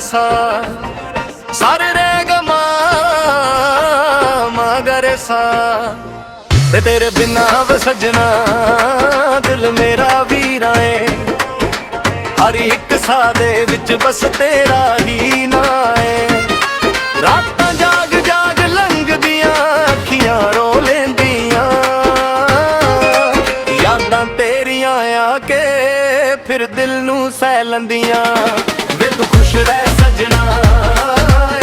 सा सारे रह गमा मगर सा ते तेरे बिना व सजना दिल मेरा वीरा है। हर एक सा दे विच बस तेरा ही ना है। रातां जाग जाग लंघदियां अखियां रो लेंदियां यादां तेरियां आके फिर दिल नूं सह लंदियां। वे तू खुश रह सजना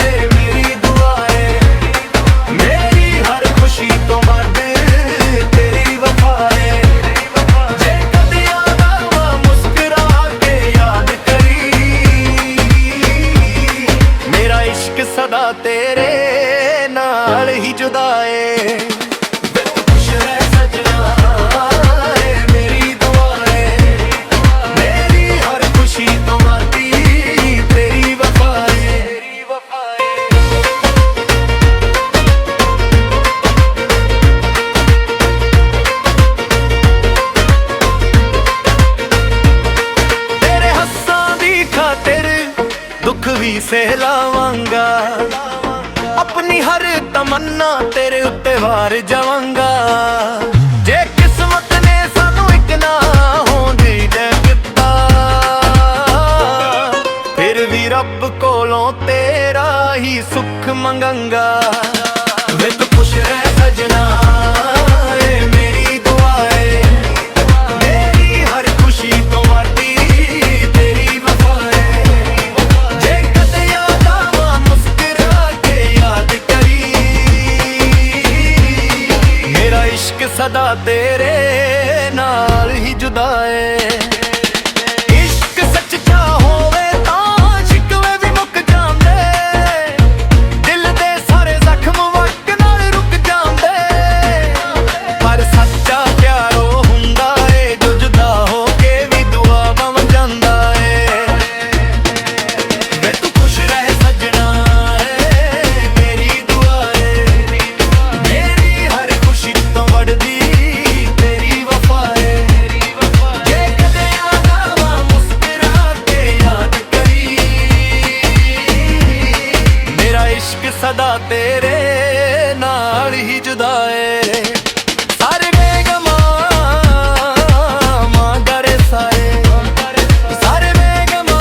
ए मेरी दुआ है। मेरी हर खुशी तो वध तेरी वफा है। जे कदे याद आवा मुस्कुरा के याद करी मेरा इश्क सदा तेरे नाल ही जुदा है। दुख भी सहलावांगा अपनी हर तमन्ना तेरे उत्ते वार जावांगा। जे किस्मत ने सानू एक ना होंद दिता फिर भी रब कोलों तेरा ही सुख मंगांगा। वे तू खुश रह सजना ए मेरी दुआ है। मेरी हर खुशी तो वड्डी तेरी वफा है। जे कदे याद आवा मुस्कुरा के याद करी मेरा इश्क सदा तेरे नाल ही जुदा है। इश्क सच्चा होवे तां शिकवे भी मुक जांदे दिल दे सारे जख्म वक्त नाल रुक जांदे। पर सच्चा प्यार ओ हुंदा है जो जुदा हो के भी दुआ बन जांदा है। वे तू खुश रह सजना है मेरी दुआ है। मेरी हर खुशी तो वड्डी तेरी वफा है। जे कदे याद आवा मुस्कुरा के याद करी मेरा इश्क सदा तेरे नाल ही जुदा है। सारे बेगमा मगर साए सारे बेगमा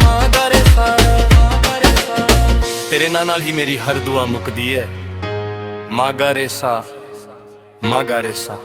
मगर साए तेरे नाल ही मेरी हर दुआ मुकदी है। मागा रेसा मागा रेसा।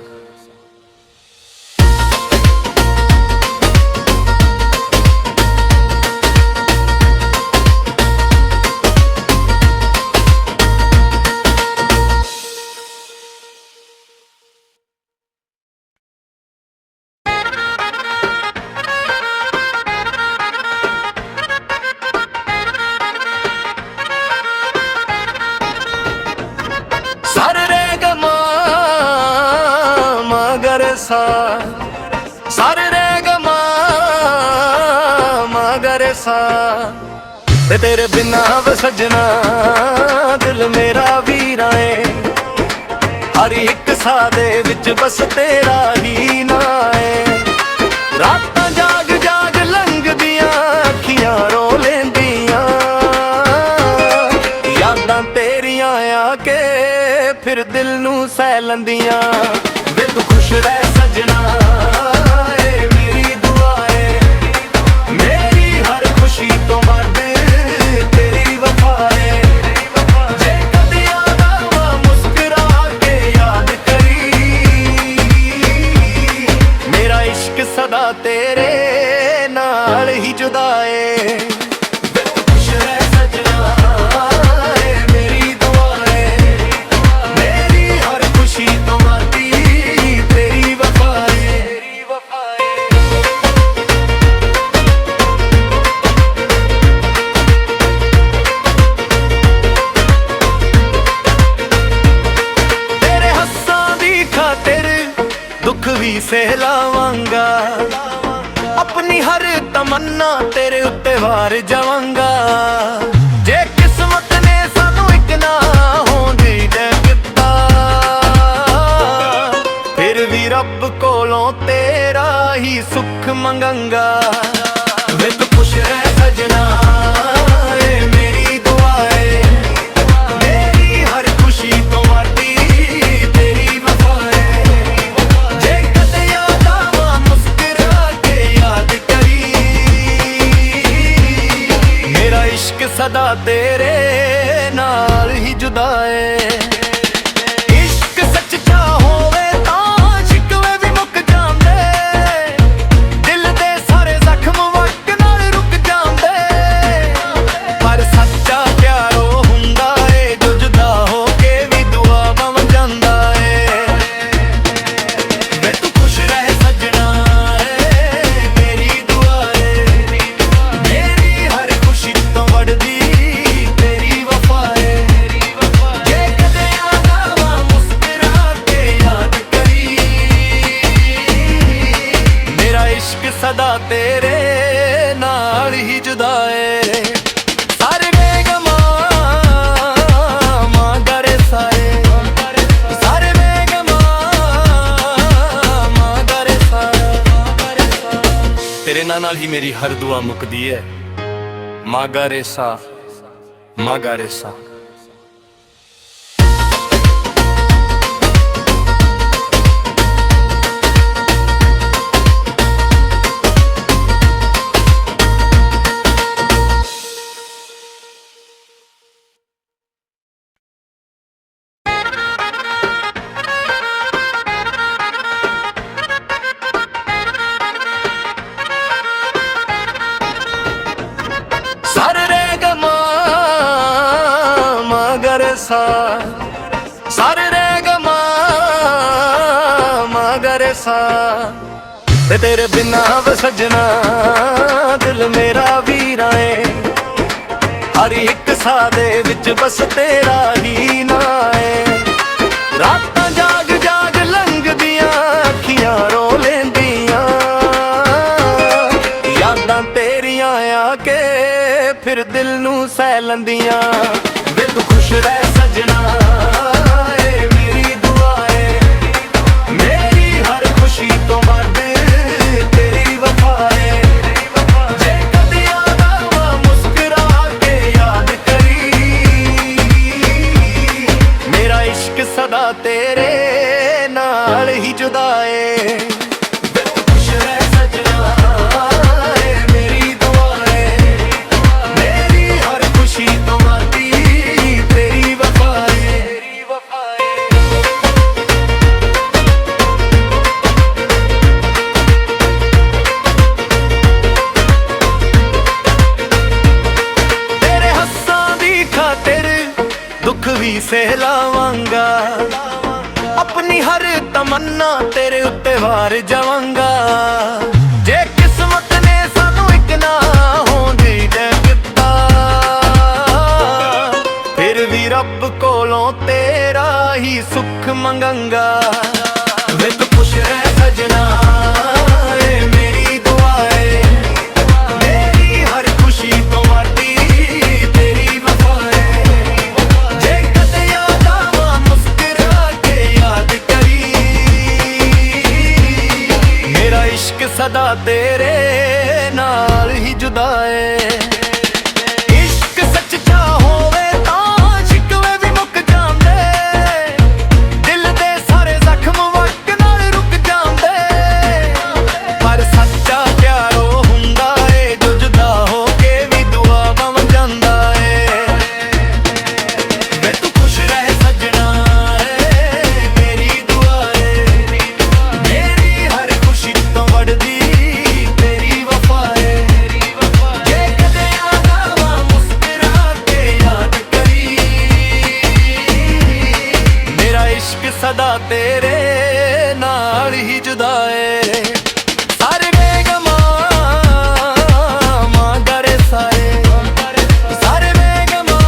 सारे रह गमा मगर सा सारे रह गमा मगर सा ते तेरे बिना व सजना दिल मेरा वीरा है। हर एक सा दे विच बस तेरा ही ना है। रातां जाग जाग लंघदियां अखियां रो लेंदियां यादां तेरियां आके फिर दिल नूं सह लंदियां। वे तू खुश रह सजना ए मेरी दुआ है। मेरी हर खुशी तो वध तेरी वफा है। जे कदे याद आवा मुस्कुरा के याद करी मेरा इश्क सदा तेरे नाल ही जुदा है। दुख भी सहलावांगा अपनी हर तमन्ना तेरे उत्ते वार जावांगा। जे किस्मत ने सानू एक ना होंद दिता फिर भी रब कोलों तेरा ही सुख मंगांगा। वे तू खुश रह ਸਦਾ ਤੇਰੇ ਨਾਲ ਹੀ ਜੁਦਾ ਏ। ਇਸ਼ਕ ਸੱਚਾ ਹੋਵੇ ਤਾਂ ਸ਼ਿਕਵੇ ਵੀ ਮੁੱਕ ਜਾਂਦੇ, ਦਿਲ ਦੇ ਸਾਰੇ ਜ਼ਖਮ ਵਕਤ ਨਾਲ ਰੁਕ ਜਾਂਦੇ। ਪਰ ਸੱਚਾ ਪਿਆਰ ਉਹ ਹੁੰਦਾ ਏ ਜੋ ਜੁਦਾ ਹੋ ਕੇ ਵੀ ਦੁਆ ਬਣ ਜਾਂਦਾ ਏ। ਵੇ ਤੂੰ ਖੁਸ਼ ਰਹਿ ਸੱਜਣਾ ਏ ਮੇਰੀ ਦੁਆ ਏ, ਮੇਰੀ ਹਰ ਖੁਸ਼ੀ ਤੋਂ ਵੱਡਦੀ ਤੇਰੀ ਵਫਾ ਏ। ਜੇ ਕਦੇ ਆਵਾਂ ਮੁਸਕਰਾ ਕੇ ਯਾਦ ਕਰੀ, ਮੇਰਾ ਇਸ਼ਕ ਸਦਾ ਤੇਰੇ ਨਾਲ ਹੀ ਜੁਦਾ ਏ। ਸਾਰੇ ਬੇਗਮਾਂ ਮਾਗਰੇ ਸਾਰੇ, ਸਾਰੇ ਬੇਗਮਾਂ ਮਾਗਰੇ ਸਾਰੇ। ਤੇਰੇ ਨਾਂ ਨਾਲ ਹੀ ਮੇਰੀ ਹਰ ਦੁਆ ਮੁੱਕਦੀ ਏ। ਮਾਗਾ ਰੇਸਾ, ਮਾਗਾ ਰੇਸਾ। ਸਾਰੇ ਰੇ ਗਮਾ ਮਗਰ ਸਾ, ਸਾਰੇ ਰੇ ਗਮਾ ਮਗਰ ਸਾ। ਤੇ ਤੇਰੇ ਬਿਨਾ ਵੇ ਸਜਣਾ ਦਿਲ ਮੇਰਾ ਵੀਰਾ ਏ। ਹਰ ਇੱਕ ਸਾਹ ਦੇ ਵਿੱਚ ਬਸ ਤੇਰਾ ਹੀ ਨਾਂ ਏ। ਰਾਤਾਂ ਜਾਗ ਜਾਗ ਲੰਘਦੀਆਂ ਅੱਖੀਆਂ ਰੋ ਲੈਂਦੀਆਂ, ਯਾਦਾਂ ਤੇਰੀਆਂ ਆ ਕੇ ਫਿਰ ਦਿਲ ਨੂੰ ਸਹਿ ਲੈਂਦੀਆਂ। ਵੇ ਤੂੰ ਖੁਸ਼ ਰਹਿ ਸੱਜਣਾ ਏ ਮੇਰੀ ਦੁਆ ਏ, ਮੇਰੀ ਹਰ ਖੁਸ਼ੀ ਤੋਂ ਵੱਧ ਤੇਰੀ ਵਫਾ ਏ। ਜੇ ਕਦੇ ਆਵਾਂ ਮੁਸਕਰਾ ਕੇ ਯਾਦ ਕਰੀ, ਮੇਰਾ ਇਸ਼ਕ ਸਦਾ ਤੇਰੇ ਨਾਲ ਹੀ ਜੁਦਾ ਏ। दुख भी सहलावांगा, अपनी हर तमन्ना तेरे उत्ते वार जावांगा। जे किस्मत ने सानू एक ना होंदी दिता, फिर भी रब कोलों तेरा ही सुख मंगांगा। वे तू खुश रह सजना ए मेरी दुआ ए, मेरी हर खुशी तो वादी तेरी वफा ए। इश्क सदा तेरे नाल ही जुदा ए। इश्क सच्चा होवे तां शिकवे भी मुक जांदे, दिल दे सारे जख्म वक्त नाल रुक जांदे। पर सच्चा प्यार ओ हुंदा ए जो जुदा हो के भी दुआ बन जांदा ए। वे तू खुश रह सजना ए मेरी दुआ ए, मेरी हर खुशी तो बढ़दी तेरी वफा है। जे कदे आवां मुस्कुरा के याद करी, मेरा इश्क सदा तेरे नाल ही जुदा है। सारे बेगमा मगर सारे, सारे बेगमा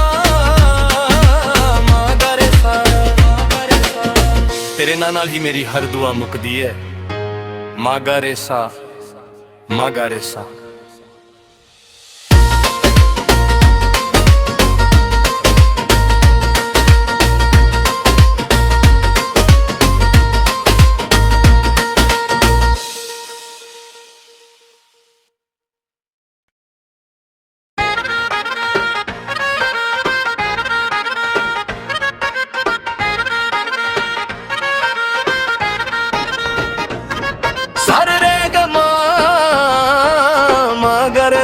मगर सारे। तेरे नाल ही मेरी हर दुआ मुकदी है। मागा रेसा, मागा रेसा।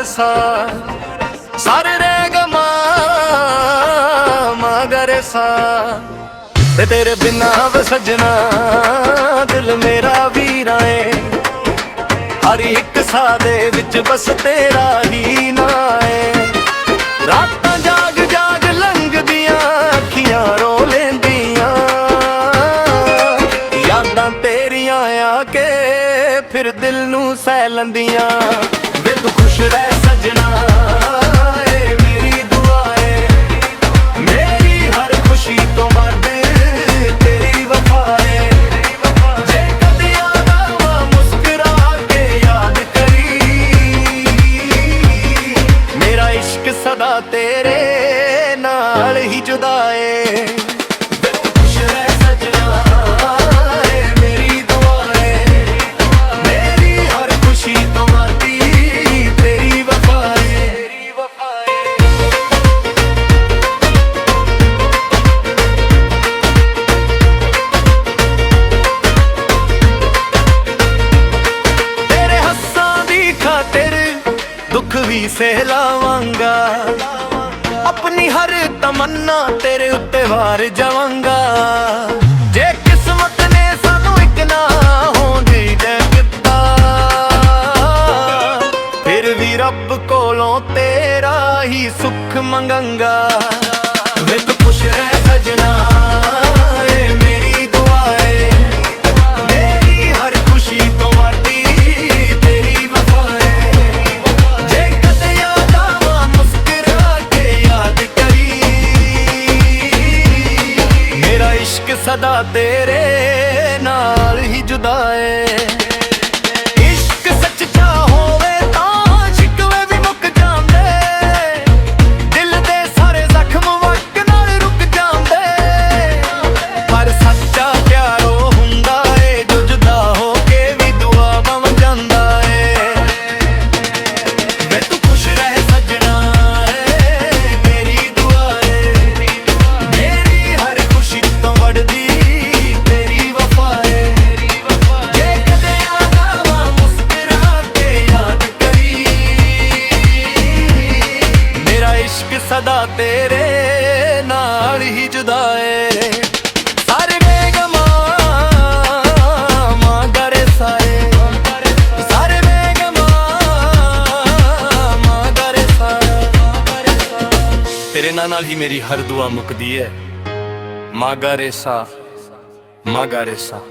सा सारे रे गमा सा ते तेरे बिना वे सजना दिल मेरा वीरा है। हर एक साह दे विच बस तेरा ही ना है। रातां जाग जाग लंघदियां अखियां रो लेंदियां यादां तेरियां आके फिर दिल नूं सह लंदियां। वे तू खुश रह सजना ए मेरी दुआ है। मेरी हर खुशी तो वध तेरी वफा है। जे कदे याद आवां मुस्कुरा के याद करी मेरा इश्क सदा तेरे नाल ही जुदा है। खुश रह सजना ए मेरी दुआ है। मेरी हर खुशी तुम्हारी तेरी वफा है। तेरे हस्सां दी खातिर दुख भी सहलावांगा। अपनी हर तमन्ना तेरे उत्ते वार जावांगा। जे किस्मत ने सानू एक ना होंद दिता फिर भी रब कोलों तेरा ही सुख मंगांगा। वे तू खुश रह सजना ए मेरी दुआ है। मेरी हर खुशी तो वादी तेरी वफा है। जे कदे याद आवां मुस्कुरा के याद करी मेरा इश्क सदा तेरे नाल ही जुदा है। इश्क सच्चा होवे तां शिकवे भी मुक जांदे। दिल दे सारे जख्म वक्त नाल रुक जांदे। पर सच्चा प्यार ओ हुंदा है जो जुदा हो के भी दुआ बन जांदा है। वे तू खुश रह सजना ए मेरी दुआ है। मेरी हर खुशी तो वड्डी तेरी वफा है। जे कदे याद आवां मुस्कुरा के याद करी मेरा इश्क सदा तेरे नाल ही जुदा है। सारे बेगमा मां गरे साए सारे बेगमा मां गरे साए। तेरे नाल ही मेरी हर दुआ मुकदी है। मां गरे सा मां गरे सा।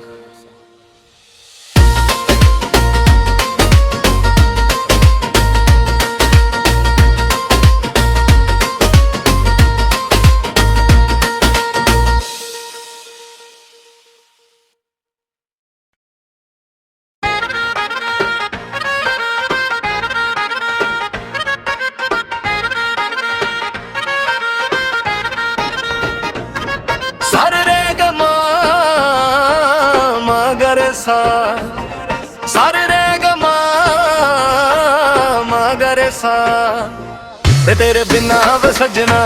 सारे रे गमा मां गरे सा सारे रे गमा मां गरे सा ते तेरे बिना वे सजना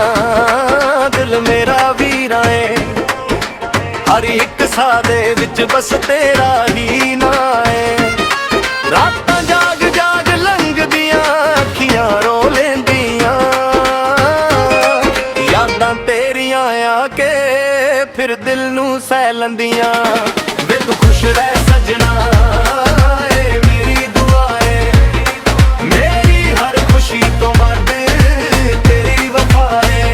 दिल मेरा वीरा है। हर एक साह दे विच बस तेरा ही ना है। रातां जाग जाग लंघदियां अखियां रो लेंदियां यादां तेरियां आके फिर दिल नूं सह लंदियां। वे तू खुश रह सजना ए मेरी दुआ है। मेरी हर खुशी तो वध तेरी वफा है।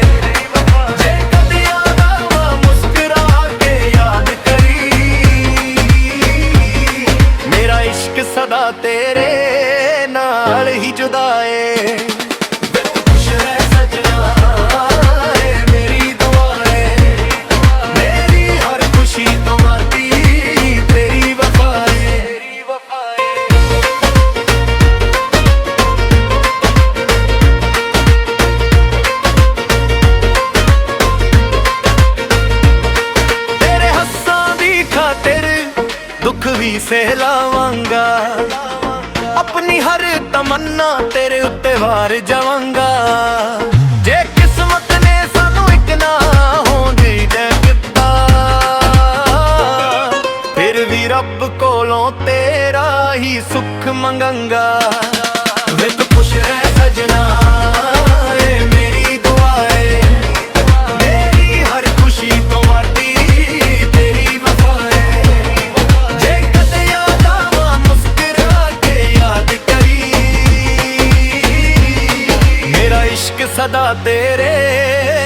जे कदे याद आवां मुस्कुरा के याद करी मेरा इश्क सदा तेरे नाल ही जुदा है। वे तू खुश रह सजना ए मेरी दुआ है। मेरी हर खुशी तुम्हारी तेरी वफा है। तेरे हस्सां दी खातिर दुख भी सहलावांगा। अपनी हर तमन्ना तेरे उत्ते वार जावांगा। जे किस्मत ने सानू एक ना होंद दिता फिर भी रब कोलों तेरा ही सुख मंगांगा। वे तू खुश रह सजना ए मेरी दुआ है। मेरी हर खुशी इश्क सदा तेरे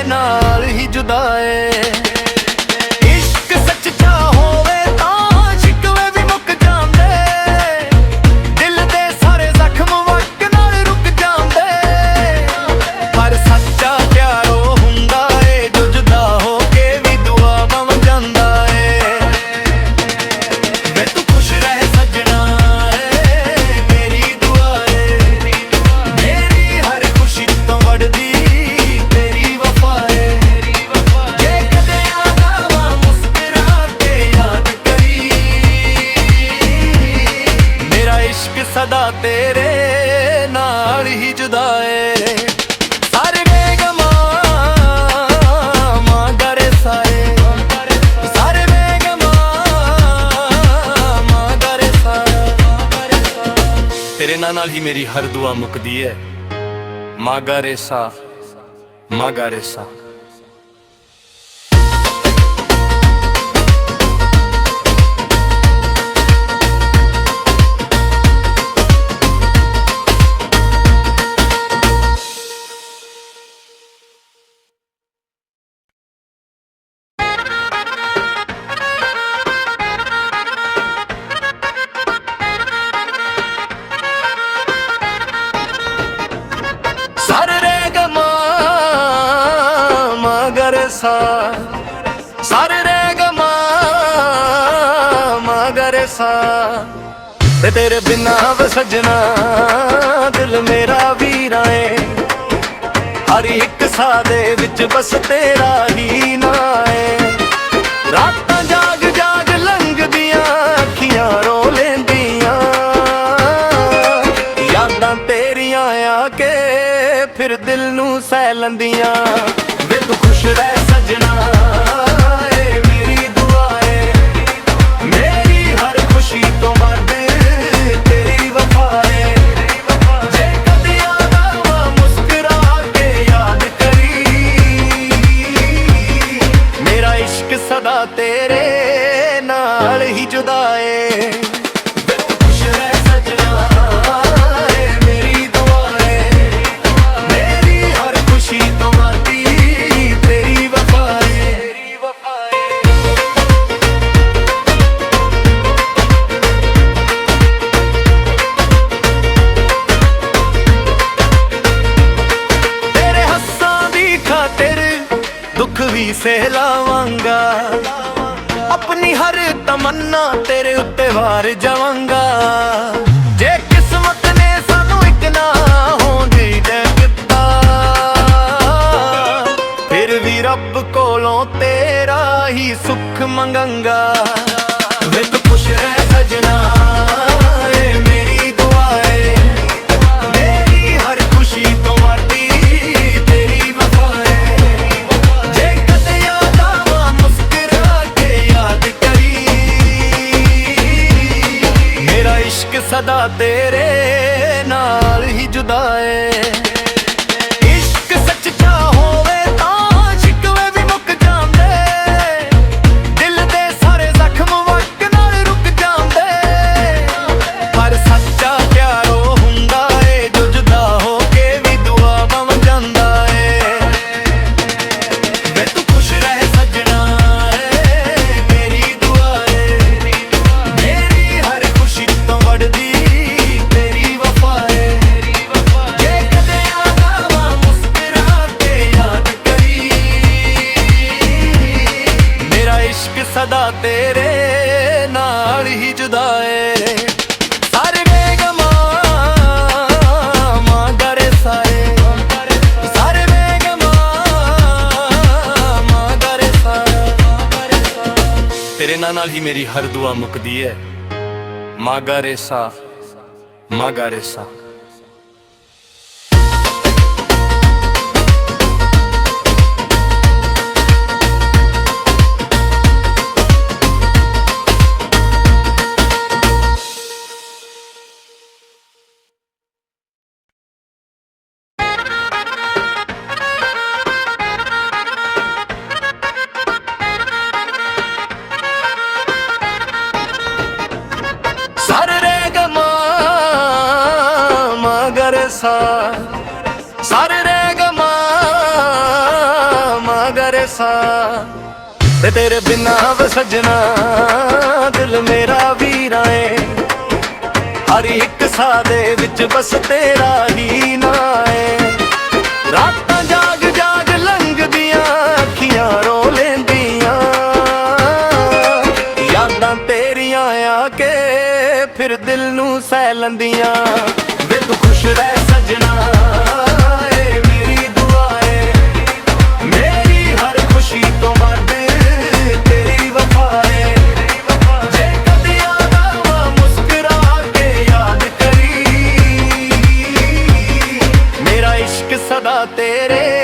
नाल ही जुदा है। इश्क सच्चा होवे तां शिकवे भी मुक जांदे, दिल दे सारे जख्म वक्त नाल रुक जांदे। पर सच्चा प्यार ओ हुंदा है जो जुदा हो के भी दुआ बन जांदा है। वे तू खुश रह सजना है मेरी दुआ है, मेरी हर खुशी तो वड़दी तेरी वफा है। जे कदे आवा मुस्कुरा के याद करी, मेरा इश्क सदा तेरे नाल ही जुदा है। सारे बेगमा मां गरे साए, सारे बेगमा मां गरे साए। तेरे नाल ही मेरी हर दुआ मुकदी है। मागा रेसा मागा रेसा। सारे रे गमा मगर सा, सारे रे गमा मगर सा। ते तेरे बिना व सजना दिल मेरा वीरा है। हर एक सा दे विच बस तेरा ही ना है। रातां जाग जाग लंघदियां अखियां रो लेंदियां, यादां तेरियां आके फिर दिल नू सह लंदियां। वे तू खुश रह सजना ए मेरी दुआ है, मेरी हर खुशी तो वध तेरी वफा है। जे कदे आवा मुस्कुरा के याद करी, मेरा इश्क सदा तेरे नाल ही जुदा है। वे तू खुश रह सजना ए मेरी दुआ है, मेरी हर खुशी तो वधी तेरी वफा है। तेरे हस्सां दी खातिर दुख भी सहलावांगा, अपनी हर तमन्ना तेरे उत्ते वार जावांगा। जे किस्मत ने सानू इक ना होंदी दे दित्ता, फिर भी रब कोलों तेरा ही सुख मंगंगा। वे तू खुश रह सजना ए मेरी दुआ है, मेरी हर खुशी तो वधी तेरी वफा है। जे कदे याद आवा मुस्कुरा के याद करी, मेरा इश्क सदा तेरे नाल ही जुदा है। इश्क सच्चा होवे तां शिकवे भी मुक जांदे, दिल दे सारे जख्म वक्त नाल रुक जांदे। पर सच्चा प्यार ओ हुंदा है जो जुदा हो के भी दुआ बन जांदा है। वे तू खुश रह सजना है मेरी दुआ है, मेरी हर खुशी तो वड़दी तेरी वफा है। जे कदे आवा मुस्कुरा के याद करी, मेरा इश्क सदा तेरे नाल ही जुदा है। सारे बेगमा मां गरे साए, सारे बेगमा मां गरे साए। तेरे नाल ही मेरी हर दुआ मुकदी है। मागा रेसा मागा रेसा। सा सारे रह ਸਾ ਤੇ ਤੇਰੇ ਬਿਨਾ ਵੇ ਸਜਣਾ ਦਿਲ ਮੇਰਾ ਵੀਰਾ ਏ ਹਰ ਇੱਕ ਸਾਹ ਦੇ ਵਿੱਚ ਬਸ ਤੇਰਾ ਹੀ ਨਾਂ ਏ ਰਾਤਾਂ ਜਾਗ ਜਾਗ ਲੰਘਦੀਆਂ ਅੱਖੀਆਂ ਰੋ ਲੈਂਦੀਆਂ ਯਾਦਾਂ ਤੇਰੀਆਂ ਆ ਕੇ ਫਿਰ ਦਿਲ ਨੂੰ ਸਹਿ ਲੈਂਦੀਆਂ ਵੇ ਤੂੰ ਖੁਸ਼ ਰਹਿ ਸਜਣਾ ਏ ਮੇਰੀ ਦੁਆ ਏ ਮੇਰੀ ਹਰ ਖੁਸ਼ੀ ਤੋਂ ਵੱਧ ਤੇਰੀ ਵਫਾ ਏ ਜੇ ਕਦੇ ਯਾਦ ਆਵਾਂ ਮੁਸਕਰਾ ਕੇ ਯਾਦ ਕਰੀ ਮੇਰਾ ਇਸ਼ਕ ਸਦਾ ਤੇਰੇ